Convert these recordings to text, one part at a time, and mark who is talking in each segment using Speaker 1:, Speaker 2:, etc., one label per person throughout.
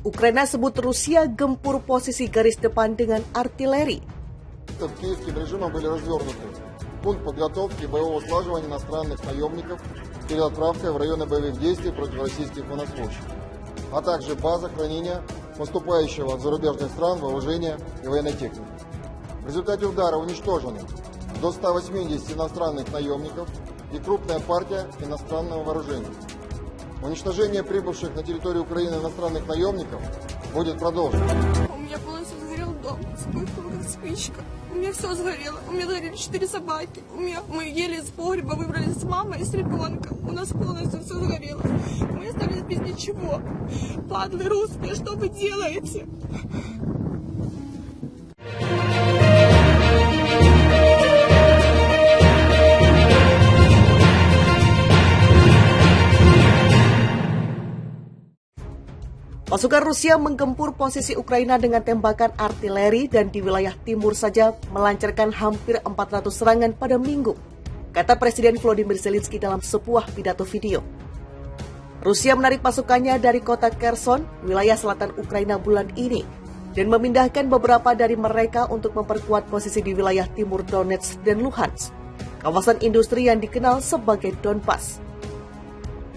Speaker 1: Ukraina sebut Rusia gempur posisi garis depan dengan artileri.
Speaker 2: Киевским режимом были развернуты пункт подготовки боевого слаживания иностранных наемников перед отправкой в районы боевых действий против российских военнослужащих, а также база хранения поступающего от зарубежных стран вооружения и военной техники. В результате удара уничтожены до 180 иностранных наемников и крупная партия иностранного вооружения. Уничтожение прибывших на территорию Украины иностранных наемников будет продолжено.
Speaker 3: У меня полностью сгорел дом, вспыхнула как спичка. У меня все сгорело. У меня сгорели 4 собаки. Мы еле из погреба выбрались с мамой и с ребенком. У нас полностью все сгорело. Мы остались без ничего. Падлы русские, что вы делаете?
Speaker 1: Pasukan Rusia menggempur posisi Ukraina dengan tembakan artileri dan di wilayah timur saja melancarkan hampir 400 serangan pada Minggu, kata Presiden Volodymyr Zelensky dalam sebuah pidato video. Rusia menarik pasukannya dari kota Kherson, wilayah selatan Ukraina bulan ini, dan memindahkan beberapa dari mereka untuk memperkuat posisi di wilayah timur Donetsk dan Luhansk, kawasan industri yang dikenal sebagai Donbas.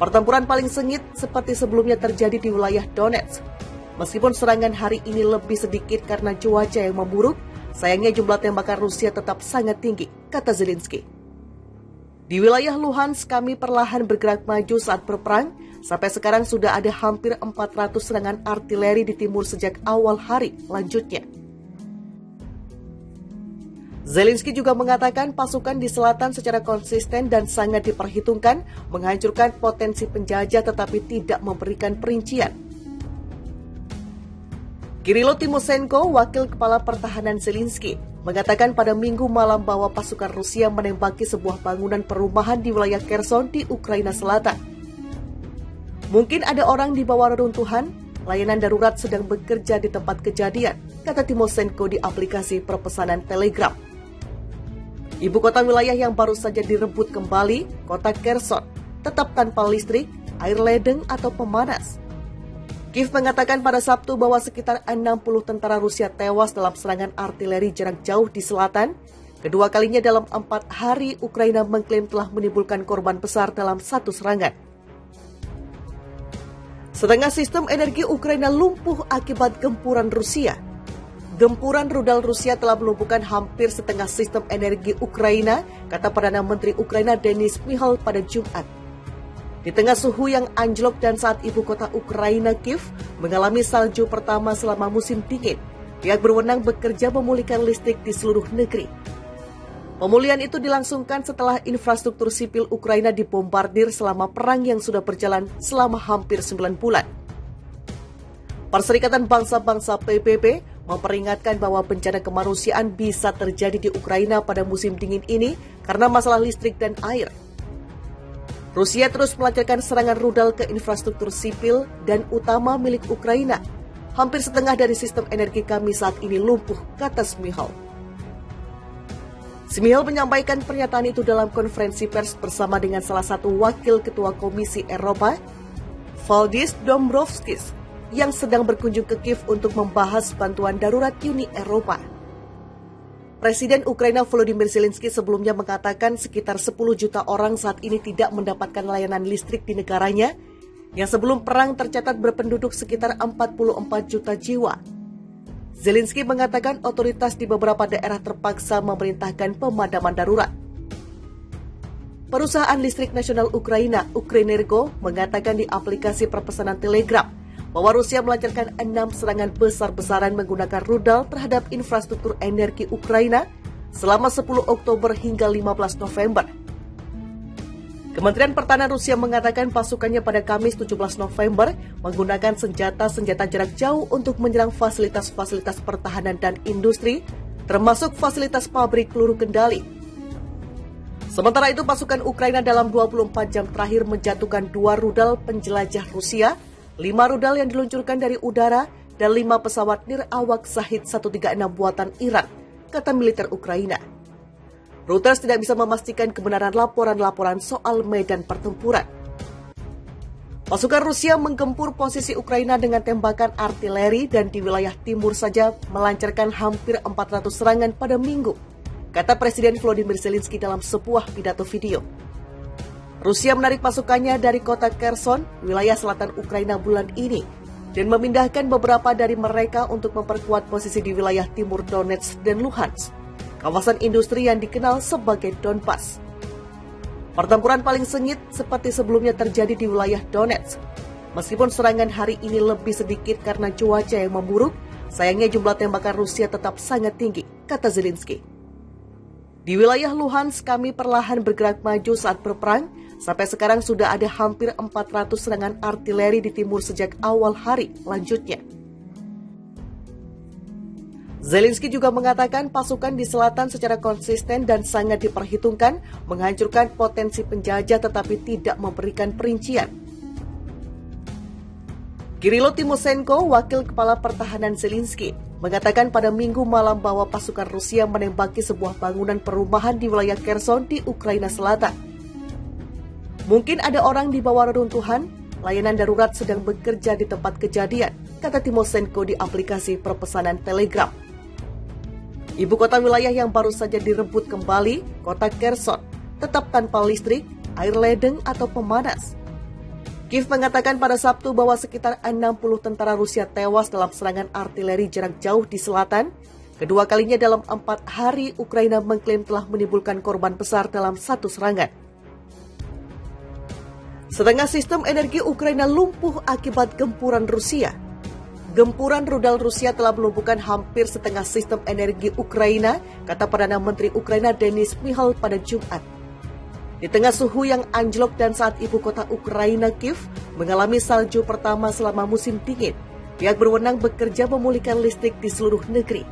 Speaker 1: Pertempuran paling sengit seperti sebelumnya terjadi di wilayah Donetsk. Meskipun serangan hari ini lebih sedikit karena cuaca yang memburuk, sayangnya jumlah tembakan Rusia tetap sangat tinggi, kata Zelensky. Di wilayah Luhansk kami perlahan bergerak maju saat berperang, sampai sekarang sudah ada hampir 400 serangan artileri di timur sejak awal hari, lanjutnya. Zelensky juga mengatakan pasukan di selatan secara konsisten dan sangat diperhitungkan menghancurkan potensi penjajah tetapi tidak memberikan perincian. Kirilo Timoshenko, wakil kepala pertahanan Zelensky, mengatakan pada Minggu malam bahwa pasukan Rusia menembaki sebuah bangunan perumahan di wilayah Kherson di Ukraina Selatan. Mungkin ada orang di bawah reruntuhan, layanan darurat sedang bekerja di tempat kejadian, kata Timoshenko di aplikasi perpesanan Telegram. Ibu kota wilayah yang baru saja direbut kembali, kota Kherson, tetap tanpa listrik, air ledeng atau pemanas. Kiev mengatakan pada Sabtu bahwa sekitar 60 tentara Rusia tewas dalam serangan artileri jarak jauh di selatan. Kedua kalinya dalam 4 hari, Ukraina mengklaim telah menimbulkan korban besar dalam satu serangan. Setengah sistem energi Ukraina lumpuh akibat gempuran Rusia. Gempuran rudal Rusia telah melumpuhkan hampir setengah sistem energi Ukraina, kata Perdana Menteri Ukraina Denis Shmyhal pada Jumat. Di tengah suhu yang anjlok dan saat ibu kota Ukraina Kiev mengalami salju pertama selama musim dingin, pihak berwenang bekerja memulihkan listrik di seluruh negeri. Pemulihan itu dilangsungkan setelah infrastruktur sipil Ukraina dibombardir selama perang yang sudah berjalan selama hampir 9 bulan. Perserikatan Bangsa-Bangsa PBB memperingatkan bahwa bencana kemanusiaan bisa terjadi di Ukraina pada musim dingin ini karena masalah listrik dan air. Rusia terus melancarkan serangan rudal ke infrastruktur sipil dan utama milik Ukraina. Hampir setengah dari sistem energi kami saat ini lumpuh, kata Shmyhal. Shmyhal menyampaikan pernyataan itu dalam konferensi pers bersama dengan salah satu wakil ketua Komisi Eropa, Valdis Dombrovskis, yang sedang berkunjung ke Kiev untuk membahas bantuan darurat Uni Eropa. Presiden Ukraina Volodymyr Zelensky sebelumnya mengatakan sekitar 10 juta orang saat ini tidak mendapatkan layanan listrik di negaranya, yang sebelum perang tercatat berpenduduk sekitar 44 juta jiwa. Zelensky mengatakan otoritas di beberapa daerah terpaksa memerintahkan pemadaman darurat. Perusahaan listrik nasional Ukraina, Ukrenergo, mengatakan di aplikasi perpesanan Telegram bahwa Rusia melancarkan 6 serangan besar-besaran menggunakan rudal terhadap infrastruktur energi Ukraina selama 10 Oktober hingga 15 November. Kementerian Pertahanan Rusia mengatakan pasukannya pada Kamis 17 November menggunakan senjata-senjata jarak jauh untuk menyerang fasilitas-fasilitas pertahanan dan industri, termasuk fasilitas pabrik peluru kendali. Sementara itu, pasukan Ukraina dalam 24 jam terakhir menjatuhkan 2 rudal penjelajah Rusia, 5 rudal yang diluncurkan dari udara, dan 5 pesawat nirawak Shahid 136 buatan Iran, kata militer Ukraina. Reuters tidak bisa memastikan kebenaran laporan-laporan soal medan pertempuran. Pasukan Rusia menggempur posisi Ukraina dengan tembakan artileri dan di wilayah timur saja melancarkan hampir 400 serangan pada Minggu, kata Presiden Volodymyr Zelensky dalam sebuah pidato video. Rusia menarik pasukannya dari kota Kherson, wilayah selatan Ukraina bulan ini, dan memindahkan beberapa dari mereka untuk memperkuat posisi di wilayah timur Donetsk dan Luhansk, kawasan industri yang dikenal sebagai Donbas. Pertempuran paling sengit seperti sebelumnya terjadi di wilayah Donetsk. Meskipun serangan hari ini lebih sedikit karena cuaca yang memburuk, sayangnya jumlah tembakan Rusia tetap sangat tinggi, kata Zelensky. Di wilayah Luhansk kami perlahan bergerak maju saat berperang, sampai sekarang sudah ada hampir 400 serangan artileri di timur sejak awal hari, lanjutnya. Zelensky juga mengatakan pasukan di selatan secara konsisten dan sangat diperhitungkan menghancurkan potensi penjajah tetapi tidak memberikan perincian. Kirilo Timoshenko, wakil kepala pertahanan Zelensky, mengatakan pada Minggu malam bahwa pasukan Rusia menembaki sebuah bangunan perumahan di wilayah Kherson di Ukraina Selatan. Mungkin ada orang di bawah reruntuhan, layanan darurat sedang bekerja di tempat kejadian, kata Timoshenko di aplikasi perpesanan Telegram. Ibu kota wilayah yang baru saja direbut kembali, kota Kherson, tetap tanpa listrik, air ledeng atau pemanas. Kiev mengatakan pada Sabtu bahwa sekitar 60 tentara Rusia tewas dalam serangan artileri jarak jauh di selatan. Kedua kalinya dalam 4 hari, Ukraina mengklaim telah menimbulkan korban besar dalam satu serangan. Setengah sistem energi Ukraina lumpuh akibat gempuran Rusia. Gempuran rudal Rusia telah melumpuhkan hampir setengah sistem energi Ukraina, kata Perdana Menteri Ukraina Denis Shmyhal pada Jumat. Di tengah suhu yang anjlok dan saat ibu kota Ukraina Kiev mengalami salju pertama selama musim dingin, pihak berwenang bekerja memulihkan listrik di seluruh negeri.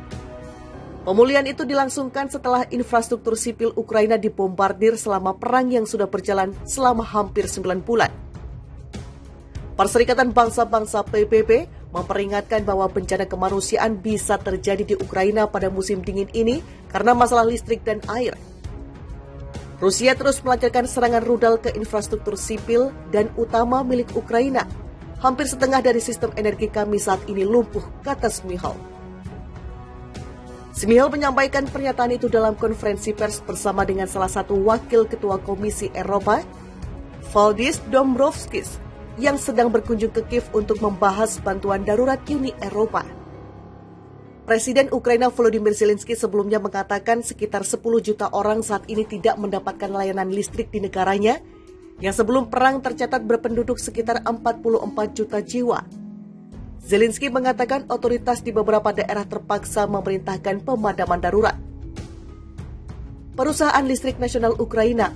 Speaker 1: Pemulihan itu dilangsungkan setelah infrastruktur sipil Ukraina dibombardir selama perang yang sudah berjalan selama hampir 9 bulan. Perserikatan Bangsa-Bangsa PBB memperingatkan bahwa bencana kemanusiaan bisa terjadi di Ukraina pada musim dingin ini karena masalah listrik dan air. Rusia terus melancarkan serangan rudal ke infrastruktur sipil dan utama milik Ukraina. Hampir setengah dari sistem energi kami saat ini lumpuh, kata Shmyhal. Shmyhal menyampaikan pernyataan itu dalam konferensi pers bersama dengan salah satu wakil ketua Komisi Eropa, Valdis Dombrovskis, yang sedang berkunjung ke Kiev untuk membahas bantuan darurat Uni Eropa. Presiden Ukraina Volodymyr Zelensky sebelumnya mengatakan sekitar 10 juta orang saat ini tidak mendapatkan layanan listrik di negaranya, yang sebelum perang tercatat berpenduduk sekitar 44 juta jiwa. Zelensky mengatakan otoritas di beberapa daerah terpaksa memerintahkan pemadaman darurat. Perusahaan listrik nasional Ukraina